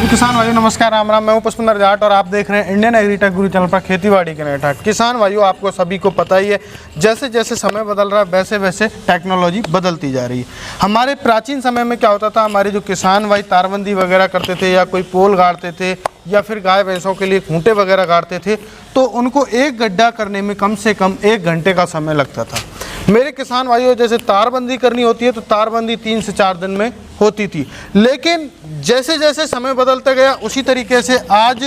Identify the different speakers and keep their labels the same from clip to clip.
Speaker 1: सभी किसान भाइयों नमस्कार, राम राम। मैं हूं पुष्पेंद्र जाट और आप देख रहे हैं इंडियन एग्रीटेक गुरु चैनल पर खेतीबाड़ी के नए ठाट। किसान भाइयों, आपको सभी को पता ही है, जैसे जैसे समय बदल रहा है वैसे वैसे टेक्नोलॉजी बदलती जा रही है। हमारे प्राचीन समय में क्या होता था, हमारे जो किसान भाई तारबंदी वगैरह करते थे या कोई पोल गाड़ते थे या फिर गाय भैंसों के लिए खूंटे वगैरह गाड़ते थे, तो उनको एक गड्ढा करने में कम से कम 1 घंटे का समय लगता था। मेरे किसान भाइयों, जैसे तारबंदी करनी होती है तो तारबंदी 3 से 4 दिन में होती थी, लेकिन जैसे जैसे समय बदलता गया उसी तरीके से आज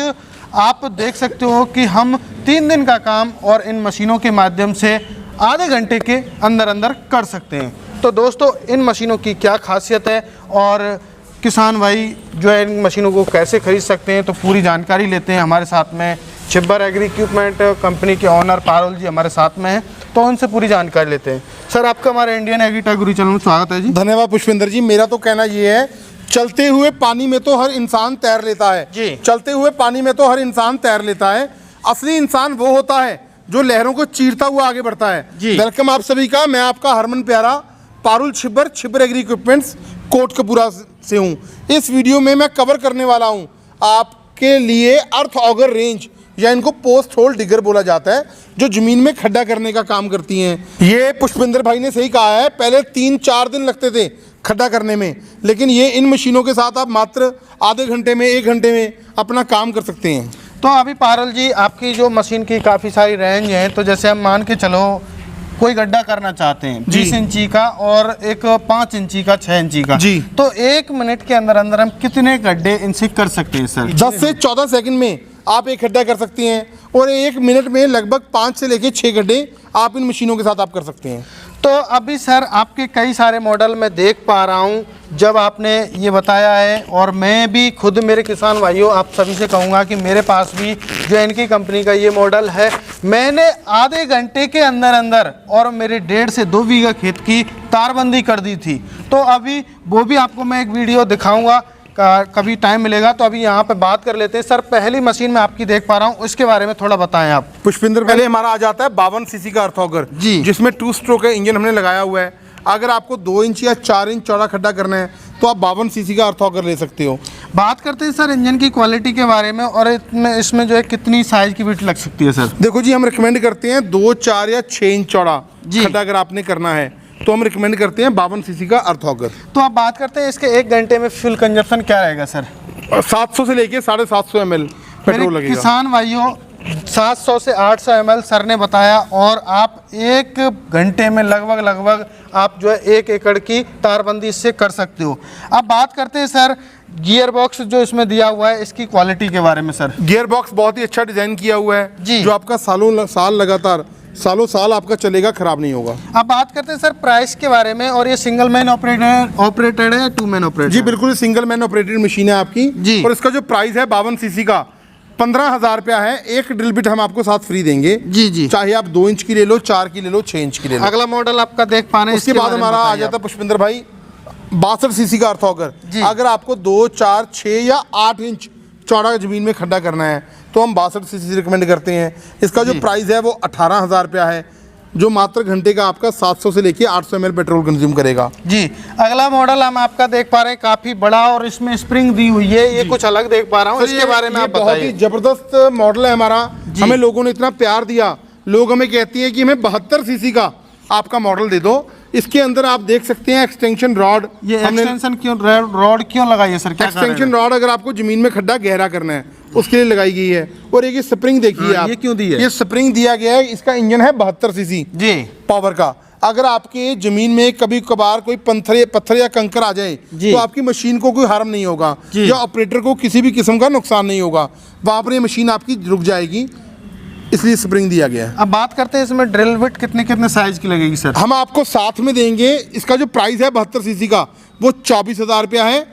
Speaker 1: आप देख सकते हो कि हम 3 दिन का काम और इन मशीनों के माध्यम से आधे घंटे के अंदर अंदर कर सकते हैं। तो दोस्तों, इन मशीनों की क्या खासियत है और किसान भाई जो है इन मशीनों को कैसे खरीद सकते हैं, तो पूरी जानकारी लेते हैं। हमारे साथ में छिब्बर एग्री इक्विपमेंट कंपनी के ऑनर पारुल जी हमारे साथ में हैं, तो उनसे पूरी जानकारी लेते हैं। सर, आपका हमारे इंडियन एग्रीटेक गुरु चैनल में स्वागत है जी।
Speaker 2: धन्यवाद पुष्पेंद्र जी। मेरा तो कहना ये है, चलते हुए पानी में तो हर इंसान तैर लेता है
Speaker 1: जी।
Speaker 2: चलते हुए पानी में तो हर इंसान तैर लेता है। असली इंसान वो होता है जो लहरों को चीरता हुआ आगे बढ़ता है
Speaker 1: जी।
Speaker 2: वेलकम आप सभी का। मैं आपका हरमन प्यारा पारुल छिब्बर एग्री इक्विपमेंट्स कोटकपुरा से हूँ। इस वीडियो में मैं कवर करने वाला हूँ आपके लिए अर्थ ऑगर रेंज, या इनको पोस्ट होल डिगर बोला जाता है, जो जमीन में खड्डा करने का काम करती हैं। ये पुष्पेंद्र भाई ने सही कहा है, पहले 3-4 दिन लगते थे खड्डा करने में, लेकिन ये इन मशीनों के साथ आप मात्र आधे घंटे में 1 घंटे में अपना काम कर सकते हैं।
Speaker 1: तो अभी पारुल जी, आपकी जो मशीन की काफ़ी सारी रेंज है, तो जैसे हम मान के चलो कोई गड्ढा करना चाहते हैं 20 इंची का और एक 5 इंची का, 6 इंची का
Speaker 2: जी,
Speaker 1: तो 1 मिनट के अंदर अंदर हम कितने गड्ढे इनसे कर सकते हैं सर?
Speaker 2: 10 से 14 सेकंड में आप एक गड्ढा कर सकती हैं और 1 मिनट में लगभग 5 से लेकर 6 गड्ढे आप इन मशीनों के साथ आप कर सकते हैं।
Speaker 1: तो अभी सर, आपके कई सारे मॉडल मैं देख पा रहा हूँ जब आपने ये बताया है, और मैं भी खुद मेरे किसान भाइयों आप सभी से कहूँगा कि मेरे पास भी जो इनकी कंपनी का ये मॉडल है, मैंने आधे घंटे के अंदर अंदर और मेरे 1.5 से 2 बीघा खेत की तारबंदी कर दी थी। तो अभी वो भी आपको मैं एक वीडियो दिखाऊँगा, कभी टाइम मिलेगा। तो अभी यहाँ पे बात कर लेते हैं। सर, पहली मशीन में आपकी देख पा रहा हूँ, उसके बारे में थोड़ा बताएं आप।
Speaker 2: पुष्पेंद्र, पहले हमारा आ जाता है 52 सीसी का अर्थ ऑगर
Speaker 1: जी,
Speaker 2: जिसमें 2 स्ट्रोक का इंजन हमने लगाया हुआ है। अगर आपको 2 इंच या 4 इंच चौड़ा खड्डा करना है तो आप 52 सीसी का अर्थ ऑगर ले सकते हो।
Speaker 1: बात करते हैं सर इंजन की क्वालिटी के बारे में, और इसमें जो है कितनी साइज की बिट लग सकती है सर?
Speaker 2: देखो जी, हम रिकमेंड करते हैं 2, 4 या 6 इंच चौड़ा खड्डा अगर आपने करना है तो हम रिकमेंड करते हैं 52 सीसी का अर्थ ऑगर।
Speaker 1: तो आप बात करते हैं इसके 1 घंटे में फ्यूल कंजप्शन क्या रहेगा सर?
Speaker 2: 700 से लेके 750 ml पेट्रोल लगेगा।
Speaker 1: किसान भाइयों, 700 से 800 ml सर ने बताया, और आप 1 घंटे में लगभग आप जो है 1 एकड़ की तारबंदी इससे कर सकते हो। अब बात करते हैं सर गियर बॉक्स जो इसमें दिया हुआ है, इसकी क्वालिटी के बारे में। सर,
Speaker 2: गियर बॉक्स बहुत ही अच्छा डिजाइन किया हुआ है
Speaker 1: जी,
Speaker 2: जो आपका सालों साल आपका चलेगा, खराब नहीं होगा।
Speaker 1: अब बात करते हैं सर प्राइस के बारे में, और ये सिंगल मैन ऑपरेटेड है या 2 मैन ऑपरेटेड?
Speaker 2: जी बिल्कुल, सिंगल मैन ऑपरेटेड मशीन है आपकी
Speaker 1: जी,
Speaker 2: और इसका जो प्राइस है 52 सीसी का 15,000 रुपया है। एक ड्रिल बिट हम आपको साथ फ्री देंगे
Speaker 1: जी जी,
Speaker 2: चाहे आप 2 इंच की ले लो, 4 की ले लो, 6 इंच की ले लो।
Speaker 1: अगला मॉडल आपका देख पा रहे हैं।
Speaker 2: उसके बाद हमारा आ जाता है पुष्पेंद्र भाई 62 सीसी का अर्थ ऑगर। अगर आपको 2, 4, 6 या 8 इंच चौड़ा जमीन में खड्डा करना है तो हम 62 सीसी रिकमेंड करते हैं। इसका जो प्राइस है वो 18,000 रुपया है, जो मात्र घंटे का आपका 700 से लेके 800 ml पेट्रोल कंज्यूम करेगा जी।
Speaker 1: अगला मॉडल हम आपका देख पा रहे हैं, काफी बड़ा और इसमें स्प्रिंग दी हुई है, ये कुछ अलग देख पा रहा हूँ, इसके बारे में आप बताइए।
Speaker 2: बहुत ही जबरदस्त मॉडल है हमारा, हमें लोगों ने इतना प्यार दिया, लोग हमें कहती हैं कि हमें 72 सीसी का आपका मॉडल दे दो। इसके अंदर आप देख सकते हैं एक्सटेंशन रॉड।
Speaker 1: ये एक्सटेंशन क्यों रॉड क्यों लगाई है सर? क्या
Speaker 2: एक्सटेंशन रॉड अगर आपको जमीन में खड्डा गहरा करना है उसके लिए लगाई गई है। और एक ये स्प्रिंग देखिए आप,
Speaker 1: ये क्यों दी है?
Speaker 2: ये स्प्रिंग दिया गया है, इसका इंजन है 72 सीसी
Speaker 1: जी
Speaker 2: पावर का। अगर आपके जमीन में कभी कभार कोई पत्थर या कंकर आ जाए तो आपकी मशीन को कोई हार्म नहीं होगा या ऑपरेटर को किसी भी किस्म का नुकसान नहीं होगा, वहां पर ये मशीन आपकी रुक जाएगी, इसलिए स्प्रिंग दिया गया है।
Speaker 1: अब बात करते हैं इसमें ड्रिल बिट कितने साइज की लगेगी सर?
Speaker 2: हम आपको साथ में देंगे। इसका जो प्राइस है 72 सीसी का वो 24,000 रुपया है।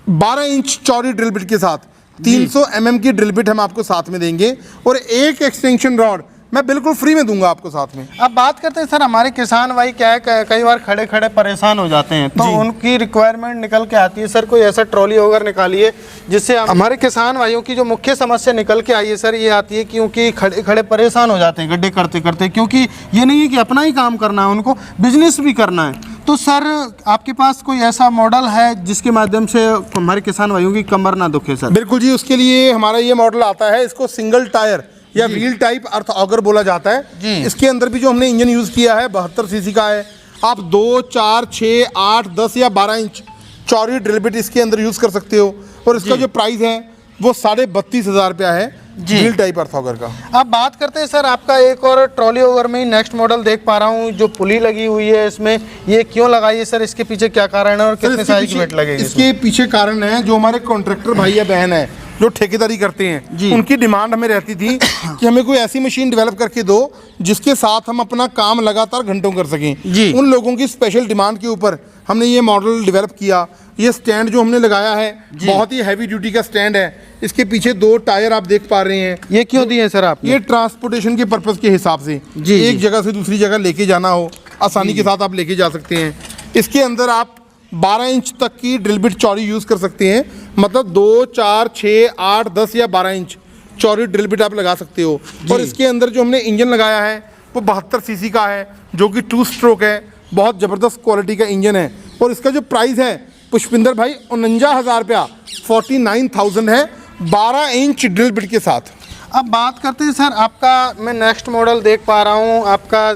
Speaker 2: 12 इंच चौड़ी ड्रिल बिट के साथ 300 mm की ड्रिल बिट हम आपको साथ में देंगे, और एक एक्सटेंशन रॉड मैं बिल्कुल फ्री में दूंगा आपको साथ में।
Speaker 1: अब बात करते हैं सर, हमारे किसान भाई क्या है, कई बार खड़े खड़े परेशान हो जाते हैं, तो उनकी रिक्वायरमेंट निकल के आती है सर, कोई ऐसा ट्रॉली वगैरह निकालिए जिससे हमारे किसान भाइयों की जो मुख्य समस्या निकल के आई है सर, ये आती है क्योंकि खड़े खड़े परेशान हो जाते हैं गड्ढे करते करते, क्योंकि ये नहीं है कि अपना ही काम करना है, उनको बिजनेस भी करना है। तो सर आपके पास कोई ऐसा मॉडल है जिसके माध्यम से हमारे किसान भाइयों की कमर ना दुखे सर?
Speaker 2: बिल्कुल जी, उसके लिए हमारा ये मॉडल आता है, इसको सिंगल टायर या व्हील टाइप अर्थ ऑगर बोला जाता है
Speaker 1: जी।
Speaker 2: इसके अंदर भी जो हमने इंजन यूज़ किया है 72 सीसी का है। आप 2, 4, 6, 8, 10 या 12 इंच चौड़ी ड्रिल बिट इसके अंदर यूज़ कर सकते हो। और इसका जो प्राइस है वो 32,500 रुपया है व्हील टाइप अर्थ ऑगर का।
Speaker 1: अब बात करते हैं सर आपका एक और ट्रॉली ओवर में ही नेक्स्ट मॉडल देख पा रहा हूँ जो पुली लगी हुई है इसमें, ये क्यों लगाई है सर? इसके पीछे क्या कारण है और कितने साइज की वेट लगेगी?
Speaker 2: इसके पीछे कारण है जो हमारे कॉन्ट्रैक्टर भाई या बहन है जो ठेकेदारी करते हैं, उनकी डिमांड हमें रहती थी कि हमें कोई ऐसी मशीन डेवलप करके दो जिसके साथ हम अपना काम लगातार घंटों कर सकें। उन लोगों की स्पेशल डिमांड के ऊपर हमने ये मॉडल डेवलप किया। ये स्टैंड जो हमने लगाया है बहुत ही हैवी ड्यूटी का स्टैंड है। इसके पीछे 2 टायर आप देख पा रहे हैं।
Speaker 1: ये क्यों दिए सर आप?
Speaker 2: ये ट्रांसपोर्टेशन के पर्पज़ के हिसाब से एक जगह से दूसरी जगह लेके जाना हो आसानी के साथ आप लेके जा सकते हैं। इसके अंदर आप 12 इंच तक की ड्रिल बिट चौड़ी यूज़ कर सकते हैं, मतलब 2, 4, 6, 8, 10 या 12 इंच चौड़ी ड्रिल बिट आप लगा सकते हो। और इसके अंदर जो हमने इंजन लगाया है वो 72 सीसी का है जो कि 2 स्ट्रोक है, बहुत ज़बरदस्त क्वालिटी का इंजन है। और इसका जो प्राइस है पुष्पिंदर भाई 49,000 रुपया 49,000 है 12 इंच ड्रिल बिट के साथ।
Speaker 1: अब बात करते हैं सर आपका, मैं नेक्स्ट मॉडल देख पा रहा हूँ आपका,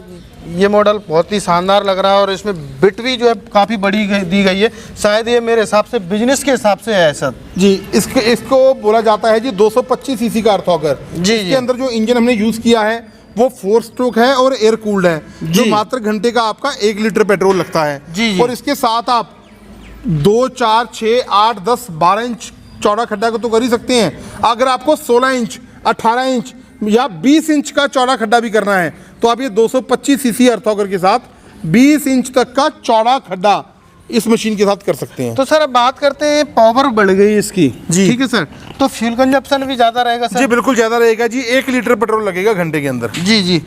Speaker 1: ये मॉडल बहुत ही शानदार लग रहा है और इसमें बिट भी जो है काफ़ी बड़ी दी गई है। शायद ये मेरे हिसाब से बिजनेस के हिसाब से है सर
Speaker 2: जी। इसको बोला जाता है जी 225 सीसी का अर्थ ऑगर जी। इसके अंदर जो इंजन हमने यूज़ किया है वो 4 स्ट्रोक है और एयर कूल्ड है जो मात्र घंटे का आपका 1 लीटर पेट्रोल लगता है जी। और इसके साथ आप 2, 4, 6, 8, 10, 12 इंच चौड़ा खड्डा को तो कर ही सकते हैं। अगर आपको 16 इंच 18 इंच या 20 इंच का चौड़ा खड्डा भी करना है तो आप ये 225 सीसी अर्थ ऑगर के साथ 20 इंच तक का चौड़ा खड्डा इस मशीन के साथ कर सकते हैं।
Speaker 1: तो सर अब बात करते हैं, पावर बढ़ गई इसकी
Speaker 2: जी,
Speaker 1: ठीक है सर, तो फ्यूल कंजप्शन भी ज़्यादा रहेगा सर?
Speaker 2: जी बिल्कुल ज़्यादा रहेगा जी, 1 लीटर पेट्रोल लगेगा घंटे के अंदर
Speaker 1: जी जी।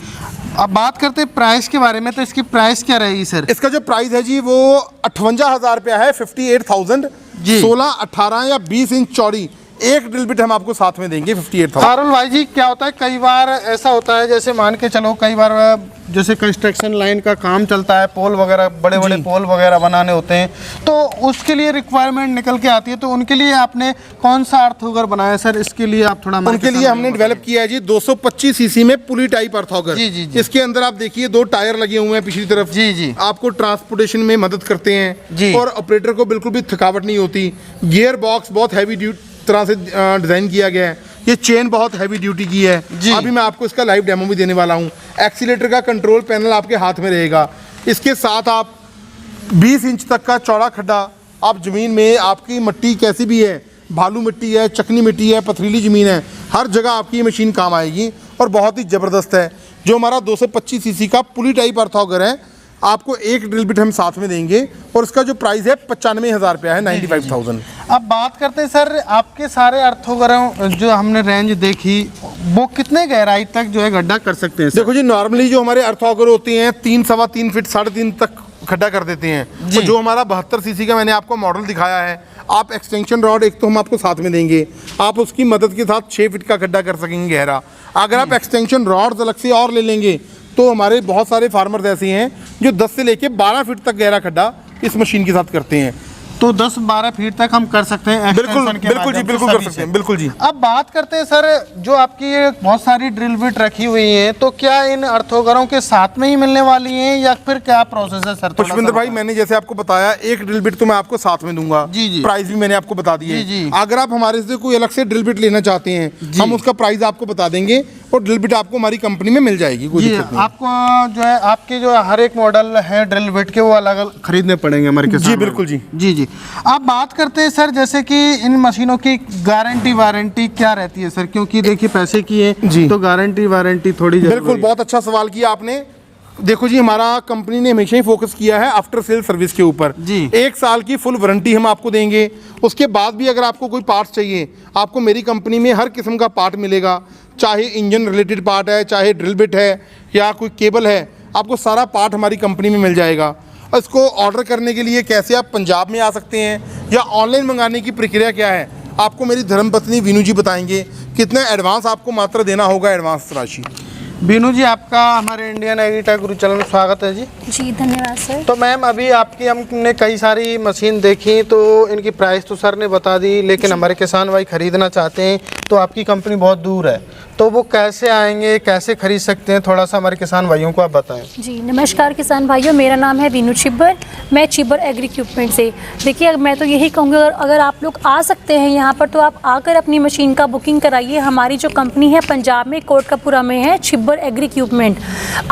Speaker 1: अब बात करते हैं प्राइस के बारे में, तो इसकी प्राइस क्या रहेगी सर?
Speaker 2: इसका जो प्राइस है जी वो 58,000 रुपया है 58,000
Speaker 1: जी।
Speaker 2: 16, 18 या 20 इंच चौड़ी एक ड्रिल बिट हम आपको साथ में देंगे 58,000।
Speaker 1: हारुल भाई जी क्या होता है, कई बार ऐसा होता है जैसे मान के चलो कई बार जैसे कंस्ट्रक्शन लाइन का काम चलता है, पोल वगैरह बड़े बड़े पोल वगैरह बनाने होते हैं, तो उसके लिए रिक्वायरमेंट निकल के आती है, तो उनके लिए आपने कौन सा अर्थ ऑगर बनाया सर? इसके लिए आप थोड़ा
Speaker 2: उनके लिए हमने डेवलप किया है जी 225 सीसी में पुली टाइप अर्थ ऑगर
Speaker 1: जी जी जी।
Speaker 2: इसके अंदर आप देखिए 2 टायर लगे हुए हैं पिछली तरफ
Speaker 1: जी जी,
Speaker 2: आपको ट्रांसपोर्टेशन में मदद करते हैं
Speaker 1: जी।
Speaker 2: और ऑपरेटर को बिल्कुल भी थकावट नहीं होती। गियर बॉक्स बहुत हैवी ड्यूटी तरह से डिज़ाइन किया गया है। ये चेन बहुत हैवी ड्यूटी की है जी। अभी मैं आपको इसका लाइव डेमो भी देने वाला हूँ। एक्सीलेटर का कंट्रोल पैनल आपके हाथ में रहेगा। इसके साथ आप 20 इंच तक का चौड़ा खड्डा, आप ज़मीन में आपकी मिट्टी कैसी भी है, भालू मिट्टी है, चकनी मिट्टी है, पथरीली ज़मीन है, हर जगह आपकी ये मशीन काम आएगी और बहुत ही ज़बरदस्त है। जो हमारा 225 सीसी का पुली टाइप अर्थ ऑगर है आपको एक ड्रिल बिट हम साथ में देंगे और इसका जो प्राइस है 95,000 रुपया है 95,000।
Speaker 1: अब बात करते हैं सर आपके सारे अर्थ ऑगर जो हमने रेंज देखी वो कितने गहराई तक जो है गड्ढा कर सकते हैं सर?
Speaker 2: देखो जी नॉर्मली जो हमारे अर्थ ऑगर होते हैं 3, सवा 3 फीट 3.5 तक खड्डा कर देते हैं। तो जो हमारा 72 सीसी का मैंने आपको मॉडल दिखाया है, आप एक्सटेंशन रॉड एक तो हम आपको साथ में देंगे, आप उसकी मदद के साथ 6 फीट का खड्डा कर सकेंगे गहरा। अगर आप एक्सटेंशन रॉड्स अलग से और ले लेंगे तो हमारे बहुत सारे फार्मर्स ऐसे हैं जो 10 से लेके 12 फीट तक गहरा खड्डा इस मशीन के साथ करते हैं।
Speaker 1: तो 10-12 फीट तक हम कर सकते हैं
Speaker 2: बिल्कुल बिल्कुल जी, बिल्कुल कर सकते हैं बिल्कुल जी।
Speaker 1: अब बात करते हैं सर जो आपकी ये बहुत सारी ड्रिल बिट रखी हुई हैं, तो क्या इन अर्थ ऑगरों के साथ में ही मिलने वाली हैं या फिर क्या प्रोसेस है सर?
Speaker 2: पुष्पिंदर भाई मैंने जैसे आपको बताया एक ड्रिल बिट तो मैं आपको साथ में दूंगा
Speaker 1: जी जी।
Speaker 2: प्राइस भी मैंने आपको बता दिया है। अगर आप हमारे से कोई अलग से ड्रिल बिट लेना चाहते हैं हम उसका प्राइस आपको बता देंगे और ड्रिल बिट आपको हमारी कंपनी में मिल जाएगी। कोई दिक्कत नहीं।
Speaker 1: आपको जो है आपके जो हर एक मॉडल है ड्रिल बिट के वो अलग अलग खरीदने पड़ेंगे हमारे किसान।
Speaker 2: जी बिल्कुल जी
Speaker 1: जी जी। आप बात करते हैं सर जैसे कि इन मशीनों की गारंटी वारंटी क्या रहती है सर? क्योंकि देखिए पैसे की है तो गारंटी वारंटी थोड़ी
Speaker 2: बिल्कुल बहुत अच्छा सवाल किया आपने। देखो जी हमारा कंपनी ने हमेशा ही फोकस किया है आफ्टर सेल सर्विस के ऊपर जी। 1 साल की फुल वारंटी हम आपको देंगे। उसके बाद भी अगर आपको कोई पार्ट्स चाहिए आपको मेरी कंपनी में हर किस्म का पार्ट मिलेगा, चाहे इंजन रिलेटेड पार्ट है, चाहे ड्रिल बिट है या कोई केबल है, आपको सारा पार्ट हमारी कंपनी में मिल जाएगा। इसको ऑर्डर करने के लिए कैसे आप पंजाब में आ सकते हैं या ऑनलाइन मंगाने की प्रक्रिया क्या है आपको मेरी धर्मपत्नी वीनू जी बताएंगे। कितना एडवांस आपको मात्र देना होगा एडवांस राशि।
Speaker 1: बीनू जी, आपका हमारे इंडियन एग्रीटेक गुरु चैनल में स्वागत है जी।
Speaker 3: जी धन्यवाद सर।
Speaker 1: तो मैम, अभी आपकी हमने कई सारी मशीन देखी, तो इनकी प्राइस तो सर ने बता दी, लेकिन हमारे किसान भाई खरीदना चाहते हैं तो आपकी कंपनी बहुत दूर है, तो वो कैसे आएंगे, कैसे खरीद सकते हैं, थोड़ा सा हमारे किसान भाइयों को आप बताएं।
Speaker 3: जी नमस्कार किसान भाइयों, मेरा नाम है बीनू छिब्बर, मैं छिब्बर एग्री इक्विपमेंट से। देखिए, मैं तो यही कहूँगी, अगर आप लोग आ सकते हैं यहाँ पर तो आप आकर अपनी मशीन का बुकिंग कराइए। हमारी जो कंपनी है पंजाब में कोटकपुरा में है, छिब्बर एग्री इक्विपमेंट।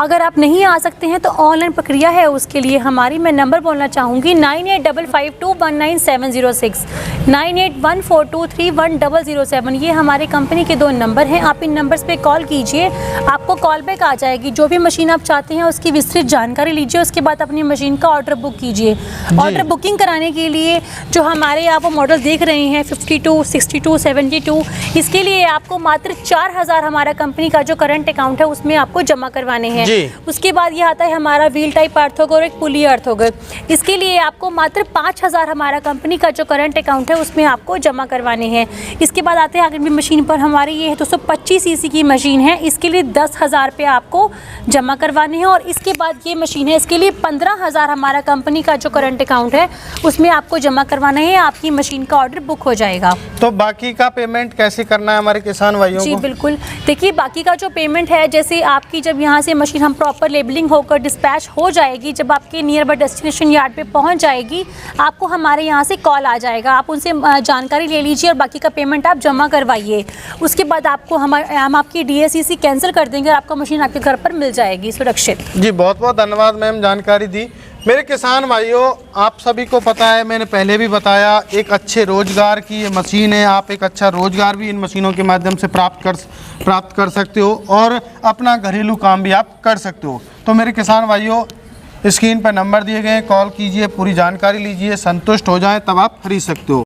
Speaker 3: अगर आप नहीं आ सकते हैं तो ऑनलाइन प्रक्रिया है उसके लिए हमारी। मैं नंबर बोलना चाहूँगी 9855219706, 9814231007। ये हमारे कंपनी के 2 नंबर हैं। आप इन नंबर्स पे कॉल कीजिए, आपको कॉल बैक आ जाएगी। जो भी मशीन आप चाहते हैं उसकी विस्तृत जानकारी लीजिए, उसके बाद अपनी मशीन का ऑर्डर बुक कीजिए। ऑर्डर बुकिंग कराने के लिए जो हमारे आप मॉडल देख रहे हैं 52, 62, 72, इसके लिए आपको मात्र 4000 हमारा कंपनी का जो करंट अकाउंट है उसमें आपको जमा करवाने हैं। उसके बाद ये आता है हमारा व्हील टाइप अर्थोग और एक पुली अर्थोग। इसके लिए आपको मात्र 5000 हमारा कंपनी का जो करंट अकाउंट है उसमें आपको जमा करवाने हैं। इसके बाद आते हैं अगली मशीन पर। हमारी ये है 225 सीसी की मशीन है, इसके लिए 10,000 रुपये आपको जमा करवाने हैं। और इसके बाद ये मशीन है, इसके लिए 15,000 हमारा कंपनी का जो करंट अकाउंट है उसमें आपको जमा करवाना है। आपकी मशीन का ऑर्डर बुक हो जाएगा।
Speaker 1: तो बाकी का पेमेंट कैसे करना है हमारे किसान भाइयों को?
Speaker 3: जी बिल्कुल, देखिए बाकी का जो पेमेंट है, जैसे आपकी जब यहाँ से मशीन हम प्रॉपर लेबलिंग होकर डिस्पैच हो जाएगी, जब आपके नियर बाय डेस्टिनेशन यार्ड पे पहुँच जाएगी, आपको हमारे यहाँ से कॉल आ जाएगा। आप उनसे जानकारी ले लीजिए और बाकी का पेमेंट आप जमा करवाइए। उसके बाद आपको हम आपकी DACC कैंसिल कर देंगे और आपका मशीन आपके घर पर मिल जाएगी सुरक्षित।
Speaker 1: जी बहुत बहुत धन्यवाद मैम, जानकारी दी। मेरे किसान भाइयों, आप सभी को पता है, मैंने पहले भी बताया, एक अच्छे रोजगार की ये मशीन है। आप एक अच्छा रोजगार भी इन मशीनों के माध्यम से प्राप्त कर सकते हो और अपना घरेलू काम भी आप कर सकते हो। तो मेरे किसान भाइयों, स्क्रीन पर नंबर दिए गए हैं, कॉल कीजिए, पूरी जानकारी लीजिए, संतुष्ट हो जाएं तब आप खरीद सकते हो।